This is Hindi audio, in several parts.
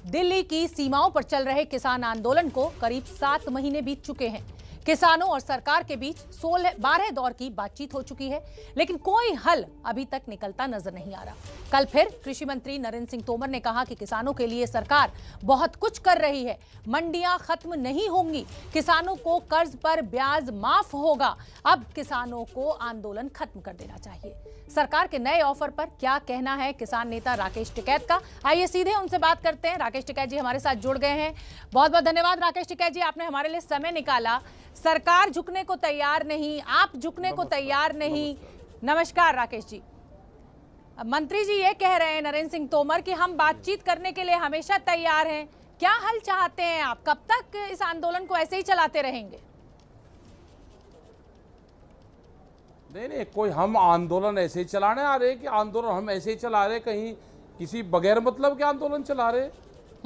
दिल्ली की सीमाओं पर चल रहे किसान आंदोलन को करीब 7 महीने बीत चुके हैं। किसानों और सरकार के बीच 12 दौर की बातचीत हो चुकी है, लेकिन कोई हल अभी तक निकलता नजर नहीं आ रहा। कल फिर कृषि मंत्री नरेंद्र सिंह तोमर ने कहा कि किसानों के लिए सरकार बहुत कुछ कर रही है, मंडियां खत्म नहीं होंगी, किसानों को कर्ज पर ब्याज माफ होगा। अब किसानों को आंदोलन खत्म कर देना चाहिए। सरकार के नए ऑफर पर क्या कहना है किसान नेता राकेश टिकैत का? आइए सीधे उनसे बात करते हैं। राकेश टिकैत जी हमारे साथ जुड़ गए हैं। बहुत बहुत धन्यवाद राकेश टिकैत जी, आपने हमारे लिए समय निकाला। सरकार झुकने को तैयार नहीं, आप झुकने को तैयार नहीं। नमस्कार राकेश जी। मंत्री जी ये कह रहे हैं नरेंद्र सिंह तोमर कि हम बातचीत करने के लिए हमेशा तैयार हैं। क्या हल चाहते हैं आप? कब तक इस आंदोलन को ऐसे ही चलाते रहेंगे? नहीं, कोई हम आंदोलन ऐसे ही चलाने आ रहे कि आंदोलन हम ऐसे ही चला रहे, कहीं किसी बगैर मतलब के आंदोलन चला रहे।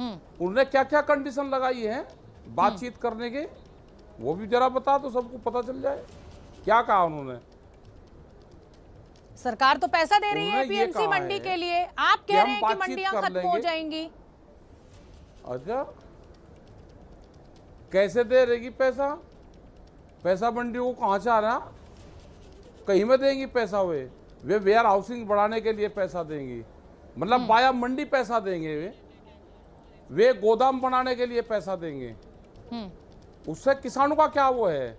उन्होंने क्या क्या कंडीशन लगाई है बातचीत करने के, वो भी जरा बता तो सबको पता चल जाए। क्या कहा उन्होंने? सरकार तो पैसा दे रही है पीएमसी मंडी के लिए, आप कह रहे हैं कि मंडियां खत्म हो जाएंगी। अच्छा, कैसे दे रहेगी पैसा? पैसा मंडियों को कहां से आ रहा? कहीं में देंगी पैसा? वे वेयर हाउसिंग बढ़ाने के लिए पैसा देंगी, मतलब बाया मंडी पैसा देंगे। वे गोदाम बनाने के लिए पैसा देंगे। उससे किसानों का क्या वो है?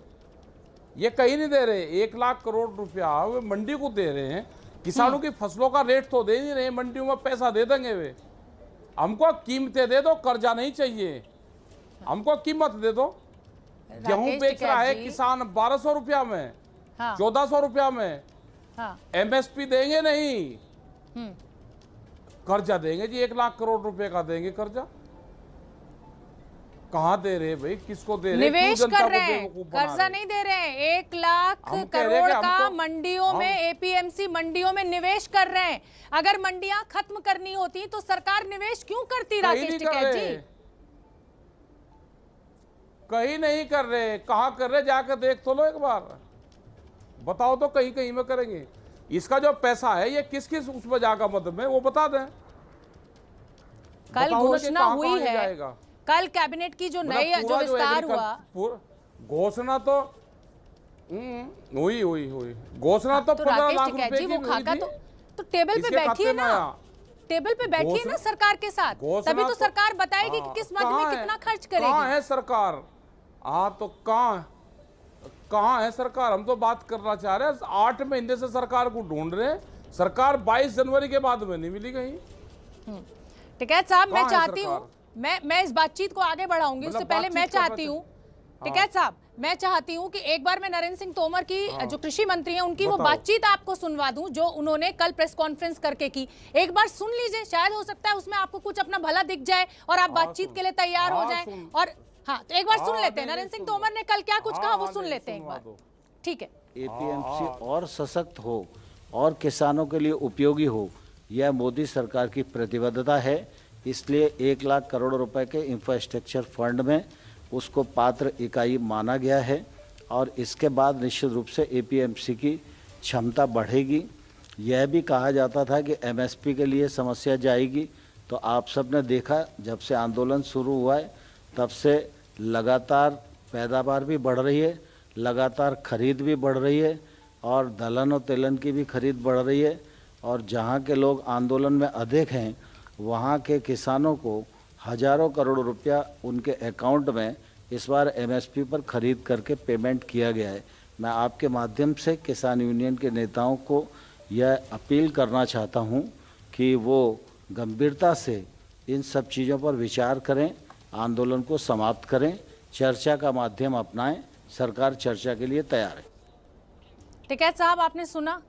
ये कहीं नहीं दे रहे। 1 लाख करोड़ रुपया वे मंडी को दे रहे हैं। किसानों की फसलों का रेट तो दे नहीं रहे, मंडियों में पैसा दे देंगे वे। हमको कीमतें दे दो, कर्जा नहीं चाहिए, हमको कीमत दे दो। गेहूं बेच रहा है किसान 1200 रुपया में, 1400 रुपया में। एमएसपी देंगे नहीं, कर्जा देंगे जी। 1 लाख करोड़ रुपए का देंगे कर्जा। कहाँ दे रहे भाई? किसको दे रहे? निवेश कर रहे हैं, कर्जा नहीं दे रहे हैं। 1 लाख करोड़ का मंडियों में, एपीएमसी मंडियों में निवेश कर रहे हैं। अगर मंडियां खत्म करनी होती तो सरकार निवेश क्यों करती? राकेश टिकैत जी कहीं नहीं कर रहे। कहाँ कर रहे? जाकर देख तो लो एक बार, बताओ तो। कहीं कहीं में करेंगे। इसका जो पैसा है ये किस किस उसमें जाएगा, मदद में वो बता दें। कल घोषणा हुई है, कल कैबिनेट की जो नई जो विस्तार हुआ, घोषणा तो हुई घोषणा तो 15 लाख रुपए की हुई थी। तो टेबल पे बैठिए ना, टेबल पे बैठिए ना सरकार के साथ, तभी तो सरकार बताएगी कि किस मद में कितना खर्च करेगी। कहाँ है सरकार? हाँ तो कहाँ है सरकार? हम तो बात करना चाह रहे हैं। 8 महीने से सरकार को ढूंढ रहे हैं। सरकार 22 जनवरी के बाद में नहीं मिली कहीं। टिकैत साहब, मैं चाहती हूँ, मैं इस बातचीत को आगे बढ़ाऊंगी। उससे पहले मैं चाहती हूँ टिकैत साहब, मैं चाहती हूँ कि एक बार मैं नरेंद्र सिंह तोमर की जो कृषि मंत्री हैं उनकी वो बातचीत आपको सुनवा दूं जो उन्होंने कल प्रेस कॉन्फ्रेंस करके की। एक बार सुन लीजिए, शायद हो सकता है उसमें आपको कुछ अपना भला दिख जाए और आप बातचीत के लिए तैयार हो जाएं। और हाँ, तो एक बार सुन लेते हैं नरेंद्र सिंह तोमर ने कल क्या कुछ कहा, वो सुन लेते हैं एक बार। ठीक है। एपीएमसी और सशक्त हो और किसानों के लिए उपयोगी हो, यह मोदी सरकार की प्रतिबद्धता है। इसलिए 1 लाख करोड़ रुपए के इंफ्रास्ट्रक्चर फंड में उसको पात्र इकाई माना गया है और इसके बाद निश्चित रूप से एपीएमसी की क्षमता बढ़ेगी। यह भी कहा जाता था कि एमएसपी के लिए समस्या जाएगी, तो आप सब ने देखा जब से आंदोलन शुरू हुआ है तब से लगातार पैदावार भी बढ़ रही है, लगातार खरीद भी बढ़ रही है और दलहन और तिलहन की भी खरीद बढ़ रही है। और जहाँ के लोग आंदोलन में अधिक हैं वहाँ के किसानों को हजारों करोड़ रुपया उनके अकाउंट में इस बार एमएसपी पर खरीद करके पेमेंट किया गया है। मैं आपके माध्यम से किसान यूनियन के नेताओं को यह अपील करना चाहता हूँ कि वो गंभीरता से इन सब चीज़ों पर विचार करें, आंदोलन को समाप्त करें, चर्चा का माध्यम अपनाएं। सरकार चर्चा के लिए तैयार है। टिकैत साहब, आपने सुना,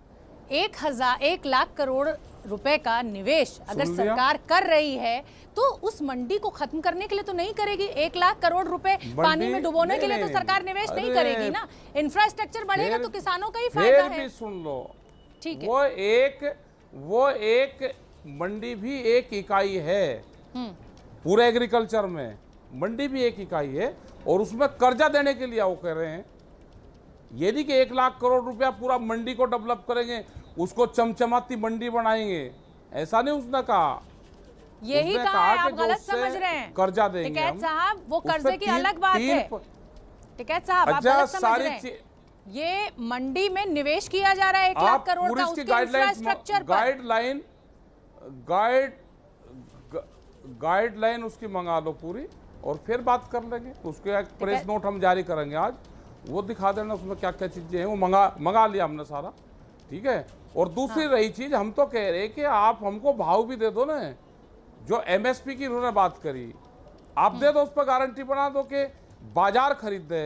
1 लाख करोड़ रुपए का निवेश अगर सरकार कर रही है तो उस मंडी को खत्म करने के लिए तो नहीं करेगी। 1 लाख करोड़ रुपए पानी में डुबोने के लिए तो सरकार निवेश नहीं करेगी ना। इंफ्रास्ट्रक्चर बढ़ेगा तो किसानों का ही फायदा है। सुन लो, ठीक है। वो एक मंडी भी एक इकाई है पूरे एग्रीकल्चर में। मंडी भी एक इकाई है और उसमें कर्जा देने के लिए वो कह रहे हैं। ये नहीं कि 1 लाख करोड़ रुपया पूरा मंडी को डेवलप करेंगे, उसको चमचमाती मंडी बनाएंगे, ऐसा नहीं उसने कहा। यही उसने कहा है, कि आप जो गलत उससे समझ रहे हैं। कर्जा देंगे टिकैत हम। साहब, वो उस पे कर्जे की तीन- अलग बात तीन है। टिकैत साहब, आप अच्छा, गलत समझ सारी रहे हैं। ये मंडी में निवेश किया जा रहा है 1 लाख आप करोड़ पूरी का, इसकी उसके इंफ्रास्ट्रक्चर पर। गाइडलाइन उसकी मंगा लो पूरी, और फिर बात कर लेंगे। उसके एक प्रेस नोट हम जारी करेंगे आज, वो दिखा देना उसमें क्या क्या चीजें हैं। वो मंगा लिया हमने सारा, ठीक है। और दूसरी रही चीज, हम तो कह रहे कि आप हमको भाव भी दे दो ना, जो एमएसपी की उन्होंने बात करी, आप दे दो, उस पर गारंटी बना दो कि बाजार खरीद दे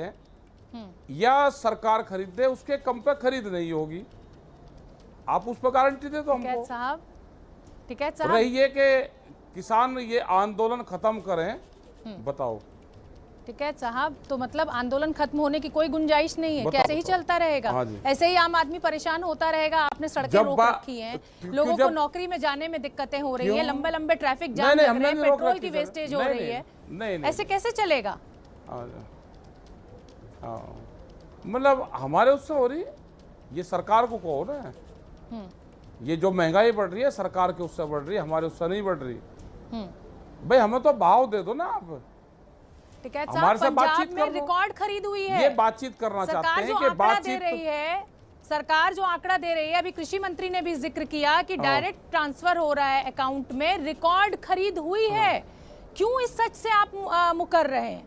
या सरकार खरीद दे, उसके कम पे खरीद नहीं होगी। आप उस पर गारंटी दे दो हमको। टिकैत साहब, रही है कि किसान ये आंदोलन खत्म करें, बताओ। टिकैत साहब, तो मतलब आंदोलन खत्म होने की कोई गुंजाइश नहीं है? बताओ, कैसे ही बताओ। चलता रहेगा? हाँ जी। ऐसे ही आम आदमी परेशान होता रहेगा? आपने सड़कें जब रोक रखी हैं, लोगों को नौकरी में जाने में दिक्कत हो रही है, लंबे लंबे ट्रैफिक जाम लग रहे हैं, पेट्रोल की वेस्टेज हो रही है, ऐसे कैसे चलेगा? मतलब हमारे उससे हो रही है, ये सरकार को कहो ना। ये जो महंगाई बढ़ रही है सरकार के उससे बढ़ रही है, हमारे उससे नहीं बढ़ रही। भाई हमें तो भाव दे दो ना आप। टिकैत हमारे साहब, साथ बातचीत पंजाब में कर लो। रिकॉर्ड खरीद हुई है। ये बातचीत करना चाहते हैं कि बातचीत दे रही है, सरकार जो आंकड़ा दे रही है, अभी कृषि मंत्री ने भी जिक्र किया कि डायरेक्ट ट्रांसफर हो रहा है अकाउंट में, रिकॉर्ड खरीद हुई है। क्यों इस सच से आप मुकर रहे हैं?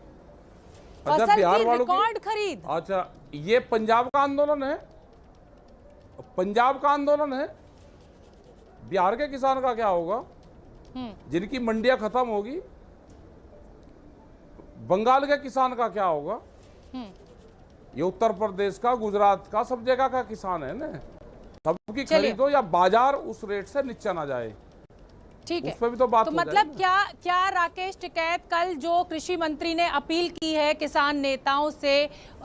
अच्छा, फसल बिहार की वालों की रिकॉर्ड खरीद। अच्छा, ये पंजाब का आंदोलन है, पंजाब का आंदोलन है। बिहार के किसान का क्या होगा, जिनकी मंडियां खत्म होगी? बंगाल के किसान का क्या होगा? ये उत्तर प्रदेश का, गुजरात का, सब जगह का किसान है ना। सबकी खरीदो या बाजार उस रेट से नीचे ना जाए, ठीक है। उस पर भी तो बात तो हो मतलब जाए क्या राकेश टिकैत, कल जो कृषि मंत्री ने अपील की है किसान नेताओं से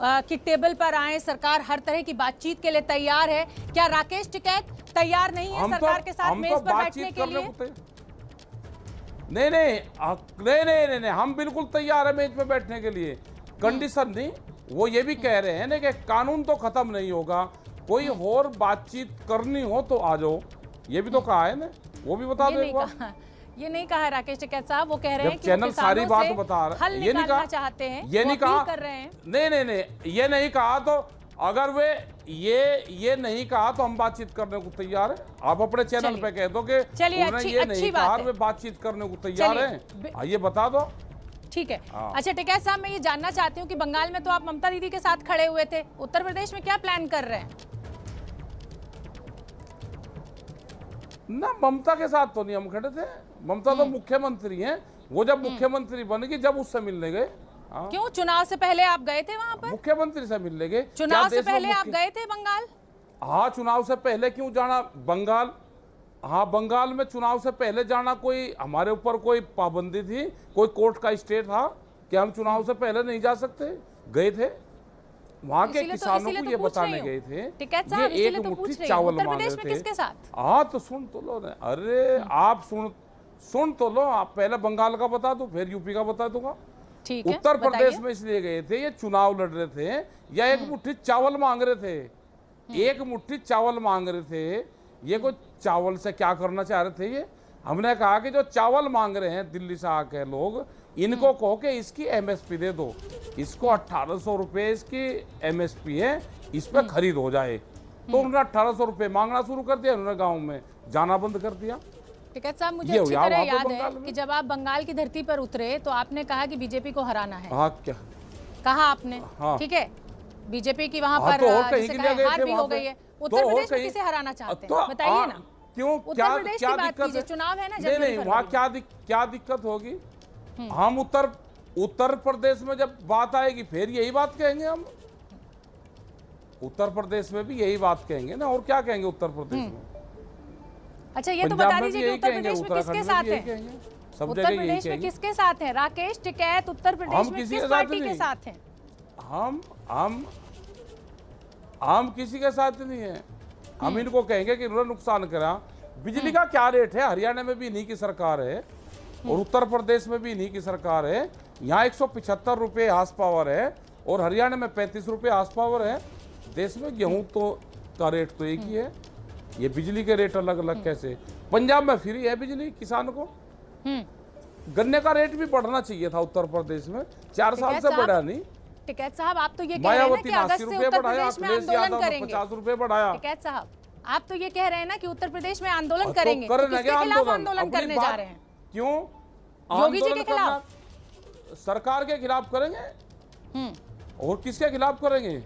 कि टेबल पर आए, सरकार हर तरह की बातचीत के लिए तैयार है, क्या राकेश टिकैत तैयार नहीं है सरकार के साथ मेज पर बैठने के लिए? नहीं, हम बिल्कुल तैयार है मेज पे बैठने के लिए। कंडीशन नहीं, वो ये भी कह रहे हैं ना कि कानून तो खत्म नहीं होगा, कोई और बातचीत करनी हो तो आ जाओ, ये भी तो कहा है ना, वो भी बता दो एक बार। ये नहीं कहा राकेश टिकैत साहब, वो कह रहे हैं कि चैनल सारी किसानों बात से बता रहा हल है, ये नहीं निकालना कहा, चाहते हैं, ये वो नहीं अपील कहा, कर रहे हैं। नहीं, ये नहीं कहा। तो अगर वे ये नहीं कहा तो हम बातचीत करने को तैयार है। आप अपने चैनल पे कह दो कि उन्होंने ये नहीं कहा, वे बातचीत करने को तैयार है, आइए बता दो। ठीक है। अच्छा टिकैत साहब, मैं ये जानना चाहती हूँ कि बंगाल में तो आप ममता दीदी के साथ खड़े हुए थे, उत्तर प्रदेश में क्या प्लान कर रहे हैं? ना, ममता के साथ तो नहीं हम खड़े थे। ममता तो मुख्यमंत्री हैं, वो जब मुख्यमंत्री बनेगी जब उससे मिलने गए। क्यों, चुनाव से पहले आप गए थे वहां पर? मुख्यमंत्री से मिलने गए। चुनाव से पहले आप गए थे बंगाल? हाँ, चुनाव से पहले क्यों जाना बंगाल? हाँ, बंगाल में चुनाव से पहले जाना कोई हमारे ऊपर कोई पाबंदी थी, कोई कोर्ट का स्टे था कि हम चुनाव से पहले नहीं जा सकते? गए थे, वहाँ के किसानों को ये बताने गए थे ये एक मुट्ठी चावल मांग रहे थे। किसके साथ? हाँ, तो सुन तो लो ना। अरे आप सुन तो लो। आप पहले बंगाल का बता दो, फिर यूपी का बता दूंगा। ठीक है, उत्तर प्रदेश में इसलिए गए थे, ये चुनाव लड़ रहे थे या एक मुट्ठी चावल मांग रहे थे? एक मुट्ठी चावल मांग रहे थे। ये कोई चावल से क्या करना चाह रहे थे? ये हमने कहा कि जो चावल मांग रहे हैं दिल्ली से आके लोग, इनको कहो कि इसकी एमएसपी दे दो, इसको 1800 रुपये इसकी एमएसपी है, इस पर खरीद हो जाए। तो उन्होंने 1800 रुपये मांगना शुरू कर दिया, उन्होंने गाँव में जाना बंद कर दिया। टिकैत साहब, मुझे अच्छी तरह याद है कि जब आप बंगाल की धरती पर उतरे तो आपने कहा कि बीजेपी को हराना है। हाँ, क्या कहा आपने? हाँ। ठीक है, बीजेपी की वहां पर तो कहीं के लिए गए हार थे भी हो गई है। उत्तर प्रदेश में किसे हराना चाहते हैं, बताइए ना। क्यों, उत्तर प्रदेश की बात कीजिए, चुनाव है ना। नहीं, वहाँ क्या दिक्कत होगी? हम उत्तर प्रदेश में जब बात आएगी फिर यही बात कहेंगे। हम उत्तर प्रदेश में भी यही बात कहेंगे ना, और क्या कहेंगे उत्तर प्रदेश में? अच्छा, ये तो बता दीजिए कि उत्तर प्रदेश में किसके साथ है? उत्तर प्रदेश में किसके साथ है राकेश टिकैत? उत्तर प्रदेश में किस पार्टी के साथ हैं? हम किसी के साथ नहीं है। हम इनको कहेंगे कि इन्होंने नुकसान करा। बिजली का क्या रेट है? हरियाणा में भी इन्हीं की सरकार है और उत्तर प्रदेश में भी इन्हीं की सरकार है। यहाँ 175 रुपये हार्स पावर है और हरियाणा में 35 रुपये हार्स पावर है। देश में गेहूं तो का रेट तो एक ही है, ये बिजली के रेट अलग अलग कैसे? पंजाब में फ्री है बिजली किसान को, गन्ने का रेट भी बढ़ना चाहिए था उत्तर प्रदेश में, 4 साल से बढ़ा नहीं। टिकैत साहब, आप तो ये कह रहे हैं ना कि अगस्त से उत्तर बढ़ाया, प्रदेश में अखिलेश आंदोलन यादव ने करेंगे। 50 रुपए बढ़ाया। टिकैत साहब, आप तो ये कह रहे हैं ना कि उत्तर प्रदेश में आंदोलन तो करेंगे, तो किसके खिलाफ आंदोलन अपनी करने जा बात- रहे हैं? क्यों योगी जी आंदोलन के खिलाफ? करना? सरकार के खिलाफ करेंगे और किसके खिलाफ करेंगे?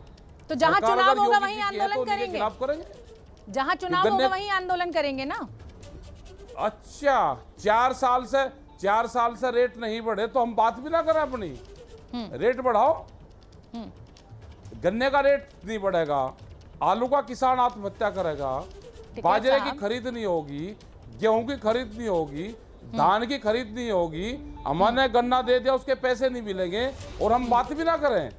तो जहां सरकार चुनाव अगर होगा योगी वहीं जी की है तो आंदोलन उन्हीं के करेंगे। खिलाफ करेंगे। जहां चुनाव गन्ने- होगा वहीं आंदोलन करेंगे ना। अच्छा, 4 साल से रेट नहीं बढ़े तो हम बात भी ना करें अपनी। रेट बढ़ाओ, गन्ने का रेट नहीं बढ़ेगा, आलू का किसान आत्महत्या करेगा, बाजरे की खरीद नहीं होगी, गेहूं की खरीद नहीं होगी, धान की खरीद नहीं होगी, हमने गन्ना दे दिया उसके पैसे नहीं मिलेंगे और हम बात भी ना करें। तो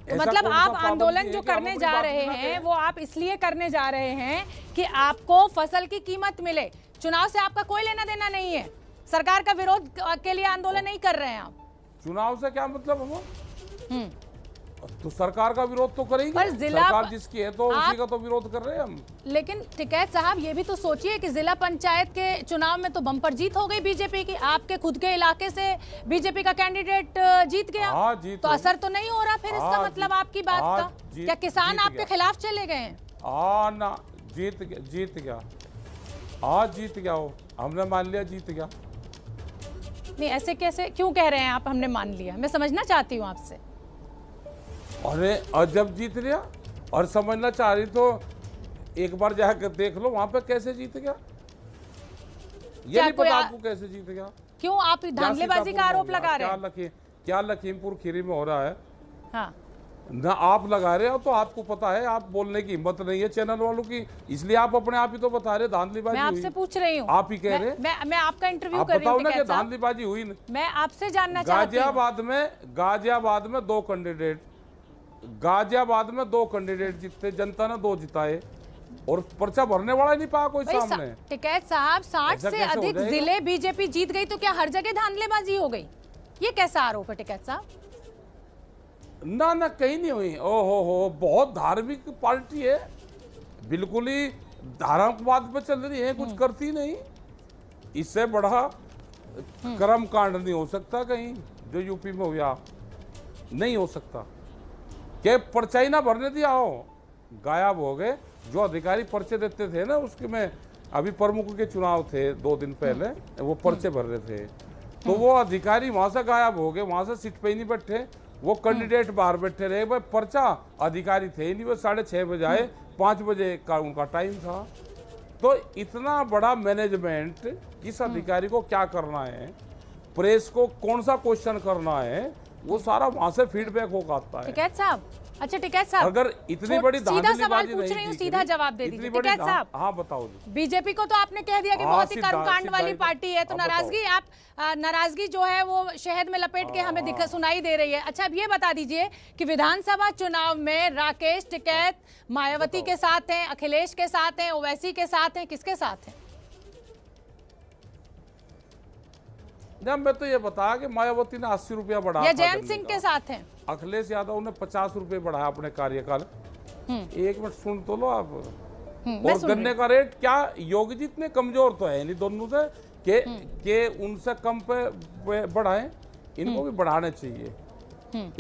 ऐसा मतलब कौन सा आप पाबंदी आंदोलन है जो कि हम करने अपनी जा बात रहे भी ना हैं करें? वो आप इसलिए करने जा रहे हैं कि आपको फसल की कीमत मिले। चुनाव से आपका कोई लेना देना नहीं है, सरकार का विरोध के लिए आंदोलन नहीं कर रहे हैं आप। चुनाव से क्या मतलब हम? तो सरकार का विरोध तो करेंगे, पर जिला सरकार जिसकी है तो आप- उसी का तो विरोध कर रहे हैं हम। लेकिन टिकैत साहब, ये भी तो सोचिए कि जिला पंचायत के चुनाव में तो बम्पर जीत हो गई बीजेपी की। आपके खुद के इलाके से बीजेपी का कैंडिडेट जीत गया। हाँ, जीत तो हो असर तो नहीं हो रहा फिर इसका हाँ, मतलब जीत- आपकी बात हाँ, का? जीत- क्या किसान जीत आपके गया। खिलाफ चले गए हैं? ना जीत गया, आज जीत गया हो, हमने मान लिया जीत गया। नहीं, ऐसे कैसे, क्यों कह रहे हैं आप हमने मान लिया? मैं समझना चाहती हूँ आपसे। अरे और जब जीत लिया और समझना चाह रही तो एक बार जाकर देख लो वहां पे कैसे जीत गया। ये क्या नहीं कोई पता आ- आपको कैसे जीत गया? क्यों आप धांधलेबाजी का आरोप लगा रहे हैं? क्या लखीमपुर खीरी में हो रहा है हाँ, ना? आप लगा रहे हो तो आपको पता है, आप बोलने की हिम्मत नहीं है चैनल वालों की, इसलिए आप अपने आप ही तो बता रहे धांधलीबाजी मैं आपसे हुई। पूछ रही हूँ। आप ही कह रहे हैं। मैं आपका इंटरव्यू आप कर रही हूँ बताओ ना कि टिकैत साहब। धांधलीबाजी हुई ना? मैं आपसे जानना चाहती हूँ। गाजियाबाद में 2 कैंडिडेट, गाजियाबाद में 2 कैंडिडेट जीते, जनता ने 2 जिताए और पर्चा भरने वाला ही नहीं पाया कोई भाई सामने। टिकैत साहब, 60 ऐसा से कैसे हो अधिक जाएगा? जिले बीजेपी जीत गई तो क्या हर जगह धांधलेबाजी हो गई? ये कैसा आरोप है टिकैत साहब? ना कहीं नहीं हुई। हो बहुत धार्मिक पार्टी है, बिल्कुल ही धार्मिकवाद पे चल रही है, कुछ करती नहीं। इससे बड़ा कर्म कांड नहीं हो सकता कहीं जो यूपी में हुआ, नहीं हो सकता। क्या पर्चा ही ना भरने दिया हो, गायब हो गए। जो अधिकारी पर्चे देते थे ना, उसके में अभी प्रमुख के चुनाव थे 2 दिन पहले, वो पर्चे भर रहे थे तो वो अधिकारी वहां से गायब हो गए, वहां से सीट पे ही नहीं बैठे, वो कैंडिडेट बाहर बैठे रहे। भाई पर्चा अधिकारी थे ही नहीं, वो 6:30 बजे आए, 5 बजे का उनका टाइम था। तो इतना बड़ा मैनेजमेंट, किस अधिकारी को क्या करना है, प्रेस को कौन सा क्वेश्चन करना है, वो सारा वहां से फीडबैक होकर आता है। टिकैत साहब, अच्छा टिकैत साहब, अगर इतनी बड़ी सीधा सवाल धांधलीबाजी पूछ नहीं रही हूँ, दिख सीधा रही, जवाब दे इतनी दीजिए बड़ी टिकैत साहब। हाँ बताओ जी। बीजेपी को तो आपने कह दिया कि हाँ, बहुत ही सीधा- कर्मकांड वाली सीधा- पार्टी है, तो हाँ, बताओ। नाराजगी आप नाराजगी जो है वो शहद में लपेट के हमें सुनाई दे रही है। अच्छा, अब ये बता दीजिए कि विधानसभा चुनाव में राकेश टिकैत मायावती के साथ हैं, अखिलेश के साथ हैं, ओवैसी के साथ हैं, किसके साथ हैं? ना मैं तो ये बताया कि मायावती ने 80 रुपया बढ़ाया या था जयंत गन्ने सिंह का। के साथ हैं? अखिलेश यादव ने 50 रुपए बढ़ाया अपने कार्यकाल। 1 मिनट सुन तो लो आप। मैं और सुन रही गन्ने का रेट क्या, योगी जी इतने कमजोर तो है नहीं दोनों से के उनसे कम पे बढ़ाए, इनको भी बढ़ाने चाहिए।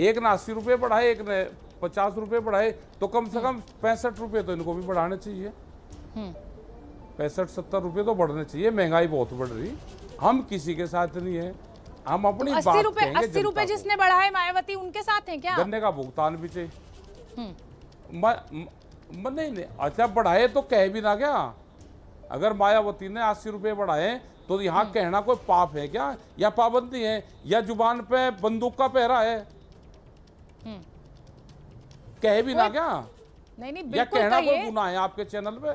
एक ने 80 रुपए बढ़ाए, एक ने 50 रुपए बढ़ाए, तो कम से कम 65 रुपए तो इनको भी बढ़ाने चाहिए। 65-70 रुपए तो बढ़ने चाहिए। महंगाई बहुत बढ़ रही, हम किसी के साथ नहीं है, हम अपनी बात 80 रुपए कहेंगे 80 रुपए जनता को। जिसने बढ़ाए मायावती उनके साथ हैं क्या? गन्ने का भुगतान भी चाहिए। नहीं, अच्छा बढ़ाए तो कह भी ना क्या? अगर मायावती ने 80 रुपए बढ़ाए तो यहाँ कहना कोई पाप है क्या, या पाबंदी है, या जुबान पे बंदूक का पहरा है? कह भी ना क्या? नहीं नहीं, या बिल्कुल कहना कोई कहिए, गुनाह है आपके चैनल पे?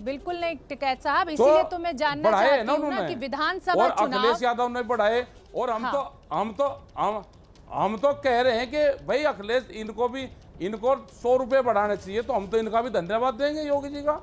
बिल्कुल नहीं टिकैत साहब, इसीलिए तो मैं जानना बढ़ाए चाहती हूँ ना उन्होंने। कि विधानसभा और चुनाव अखिलेश यादव ने बढ़ाए, और हम तो कह रहे हैं कि भाई अखिलेश इनको 100 रुपए बढ़ाने चाहिए, तो हम तो इनका भी धन्यवाद देंगे योगी जी का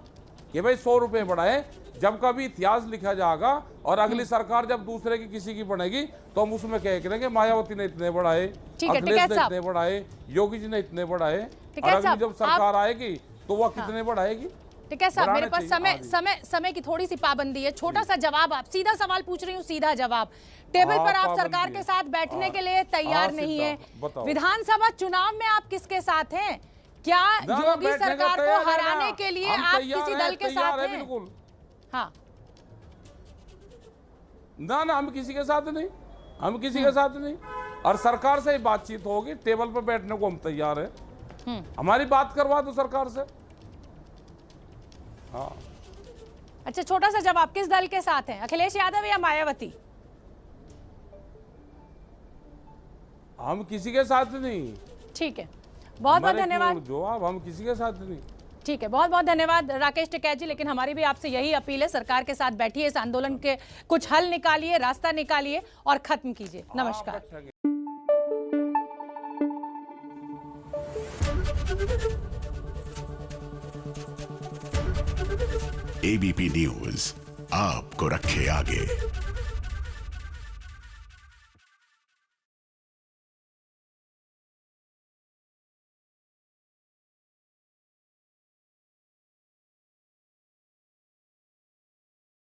कि भाई 100 रुपए बढ़ाए। जब कभी इतिहास लिखा जाएगा और अगली सरकार जब दूसरे की किसी की बनेगी तो हम उसमें कह करेंगे मायावती ने इतने बढ़ाए, ठीक है, अखिलेश टिकैत ने साहब। इतने बढ़ाए, योगी जी ने इतने बढ़ाए, और टिकैत अगली साहब, जब सरकार आएगी तो वह कितने बढ़ाएगी? ठीक है साहब, मेरे बढ़ाने पास चाहिए, समय की थोड़ी सी पाबंदी है। छोटा सा जवाब, आप सीधा सवाल पूछ रही हूँ, सीधा जवाब। टेबल पर आप पाबंदी सरकार के है। साथ बैठने के लिए तैयार नहीं सीधा, है। बताओ। विधानसभा चुनाव में आप किसके साथ हैं? क्या ना, योगी बैठने का सरकार को तैयार है ना। हराने के लिए हम आप तैयार किसी हैं, दल के तैयार साथ है हैं? बिल्कुल। हाँ, ना हम किसी के साथ नहीं, हम किसी के साथ नहीं। और सरकार से ही बातचीत होगी, टेबल पर बैठने को हम तैयार हैं। हमारी बात करवा दो सरकार से। हाँ, अच्छा, छोटा सा जवाब, किस दल के साथ हैं? अखिलेश यादव या मायावती? हम किसी के साथ नहीं। ठीक है, बहुत बहुत हमारे धन्यवाद। क्यों जवाब, हम किसी के साथ नहीं। ठीक है, बहुत बहुत धन्यवाद राकेश टिकैत जी। लेकिन हमारी भी आपसे यही अपील है, सरकार के साथ बैठिए, इस आंदोलन के कुछ हल निकालिए, रास्ता निकालिए और खत्म कीजिए। नमस्कार। बैठेंगे। एबीपी न्यूज आपको रखे आगे।